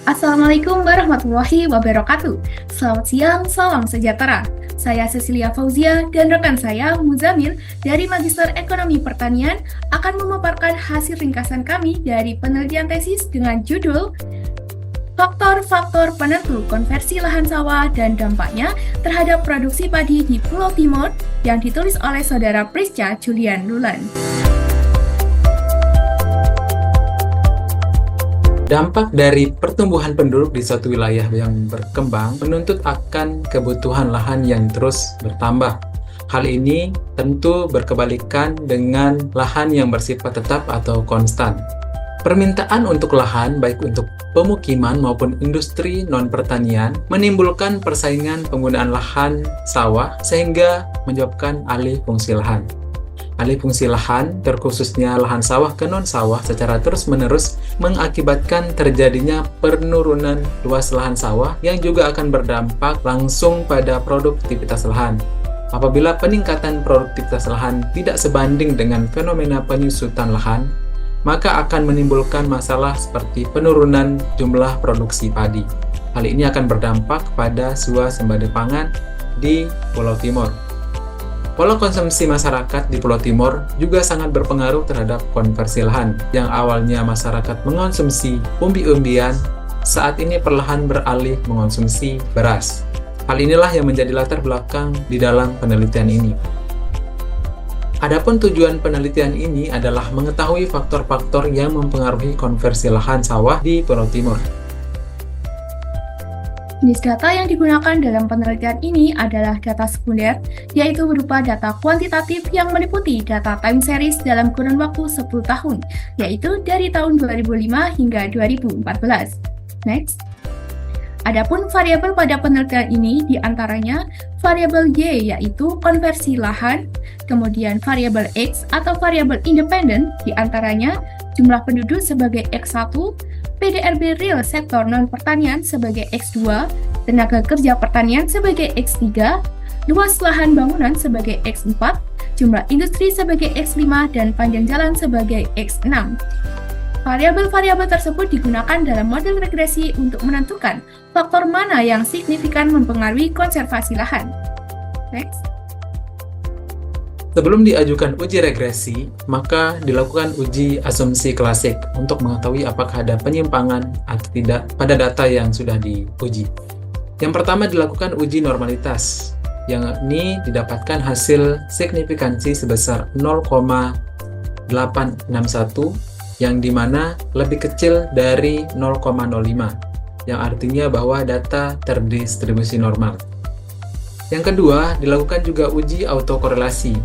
Assalamualaikum warahmatullahi wabarakatuh. Selamat siang, salam sejahtera. Saya Cecilia Fauzia dan rekan saya Muzamil dari Magister Ekonomi Pertanian akan memaparkan hasil ringkasan kami dari penelitian tesis dengan judul Faktor-faktor penentu konversi lahan sawah dan dampaknya terhadap produksi padi di Pulau Timor yang ditulis oleh Saudara Prisca Julian Lulan. Dampak dari pertumbuhan penduduk di suatu wilayah yang berkembang menuntut akan kebutuhan lahan yang terus bertambah. Hal ini tentu berkebalikan dengan lahan yang bersifat tetap atau konstan. Permintaan untuk lahan, baik untuk pemukiman maupun industri non-pertanian, menimbulkan persaingan penggunaan lahan sawah sehingga menyebabkan alih fungsi lahan. Alih fungsi lahan, terkhususnya lahan sawah ke non-sawah secara terus-menerus mengakibatkan terjadinya penurunan luas lahan sawah yang juga akan berdampak langsung pada produktivitas lahan. Apabila peningkatan produktivitas lahan tidak sebanding dengan fenomena penyusutan lahan, maka akan menimbulkan masalah seperti penurunan jumlah produksi padi. Hal ini akan berdampak pada swasembada pangan di Pulau Timor. Pola konsumsi masyarakat di Pulau Timor juga sangat berpengaruh terhadap konversi lahan. Yang awalnya masyarakat mengonsumsi umbi-umbian, saat ini perlahan beralih mengonsumsi beras. Hal inilah yang menjadi latar belakang di dalam penelitian ini. Adapun tujuan penelitian ini adalah mengetahui faktor-faktor yang mempengaruhi konversi lahan sawah di Pulau Timor. Jenis data yang digunakan dalam penelitian ini adalah data sekunder, yaitu berupa data kuantitatif yang meliputi data time series dalam kurun waktu 10 tahun, yaitu dari tahun 2005 hingga 2014. Next. Adapun variabel pada penelitian ini diantaranya variabel Y yaitu konversi lahan, kemudian variabel X atau variabel independen diantaranya jumlah penduduk sebagai X1, PDRB real sektor non-pertanian sebagai X2, tenaga kerja pertanian sebagai X3, luas lahan bangunan sebagai X4, jumlah industri sebagai X5, dan panjang jalan sebagai X6. Variabel-variabel tersebut digunakan dalam model regresi untuk menentukan faktor mana yang signifikan mempengaruhi konservasi lahan. Next. Sebelum diajukan uji regresi, maka dilakukan uji asumsi klasik untuk mengetahui apakah ada penyimpangan atau tidak pada data yang sudah diuji. Yang pertama dilakukan uji normalitas, yang ini didapatkan hasil signifikansi sebesar 0,861 yang dimana lebih kecil dari 0,05, yang artinya bahwa data terdistribusi normal. Yang kedua, dilakukan juga uji autokorelasi,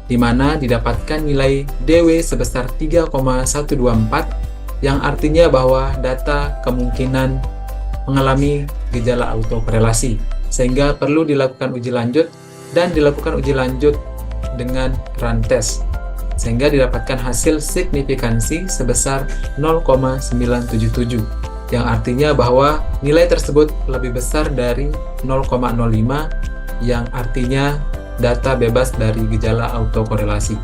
di mana didapatkan nilai DW sebesar 3,124, yang artinya bahwa data kemungkinan mengalami gejala autokorelasi, sehingga perlu dilakukan uji lanjut dan dilakukan uji lanjut dengan run test, sehingga didapatkan hasil signifikansi sebesar 0,977, yang artinya bahwa nilai tersebut lebih besar dari 0,05, yang artinya data bebas dari gejala autokorelasi.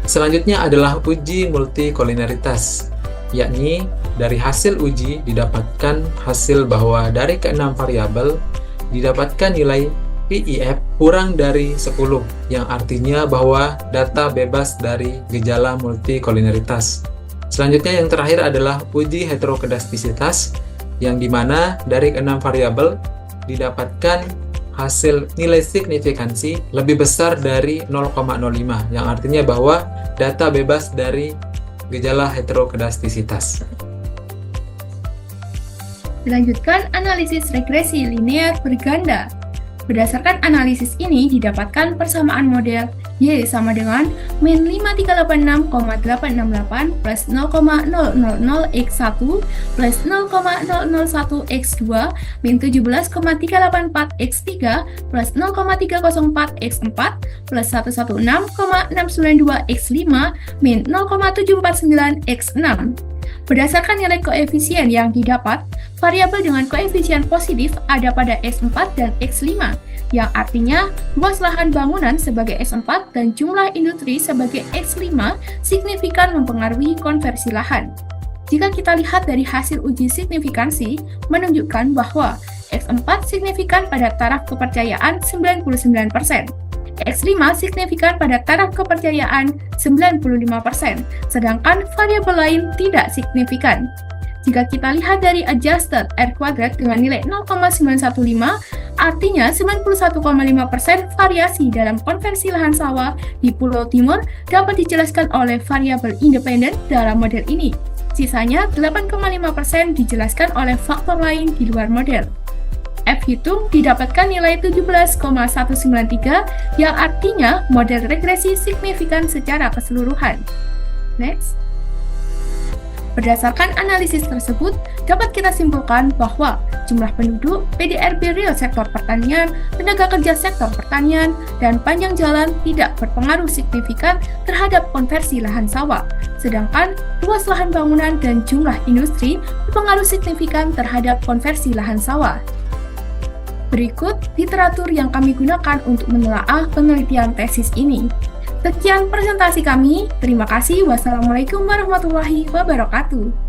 Selanjutnya adalah uji multikolineritas, yakni dari hasil uji didapatkan hasil bahwa dari keenam variabel didapatkan nilai PIF kurang dari 10, yang artinya bahwa data bebas dari gejala multikolineritas. Selanjutnya yang terakhir adalah uji heterokedastisitas, yang dimana dari 6 variabel didapatkan hasil nilai signifikansi lebih besar dari 0,05, yang artinya bahwa data bebas dari gejala heterokedastisitas. Dilanjutkan analisis regresi linear berganda. Berdasarkan analisis ini didapatkan persamaan model Y sama dengan min 5386,868 plus 0,000x1 plus 0,001x2 min 17,384x3 plus 0,304x4 plus 116,692x5 min 0,749x6. Berdasarkan nilai koefisien yang didapat, variabel dengan koefisien positif ada pada X4 dan X5, yang artinya luas lahan bangunan sebagai X4 dan jumlah industri sebagai X5 signifikan mempengaruhi konversi lahan. Jika kita lihat dari hasil uji signifikansi, menunjukkan bahwa X4 signifikan pada taraf kepercayaan 99%, X5 signifikan pada taraf kepercayaan 95%, sedangkan variabel lain tidak signifikan. Jika kita lihat dari adjusted R kuadrat dengan nilai 0,915, artinya 91,5% variasi dalam konversi lahan sawah di Pulau Timur dapat dijelaskan oleh variabel independen dalam model ini. Sisanya 8,5% dijelaskan oleh faktor lain di luar model. F hitung didapatkan nilai 17,193 yang artinya model regresi signifikan secara keseluruhan. Next. Berdasarkan analisis tersebut, dapat kita simpulkan bahwa jumlah penduduk, PDRB real sektor pertanian, tenaga kerja sektor pertanian, dan panjang jalan tidak berpengaruh signifikan terhadap konversi lahan sawah, sedangkan luas lahan bangunan dan jumlah industri berpengaruh signifikan terhadap konversi lahan sawah. Berikut literatur yang kami gunakan untuk menelaah penelitian tesis ini. Sekian presentasi kami. Terima kasih. Wassalamualaikum warahmatullahi wabarakatuh.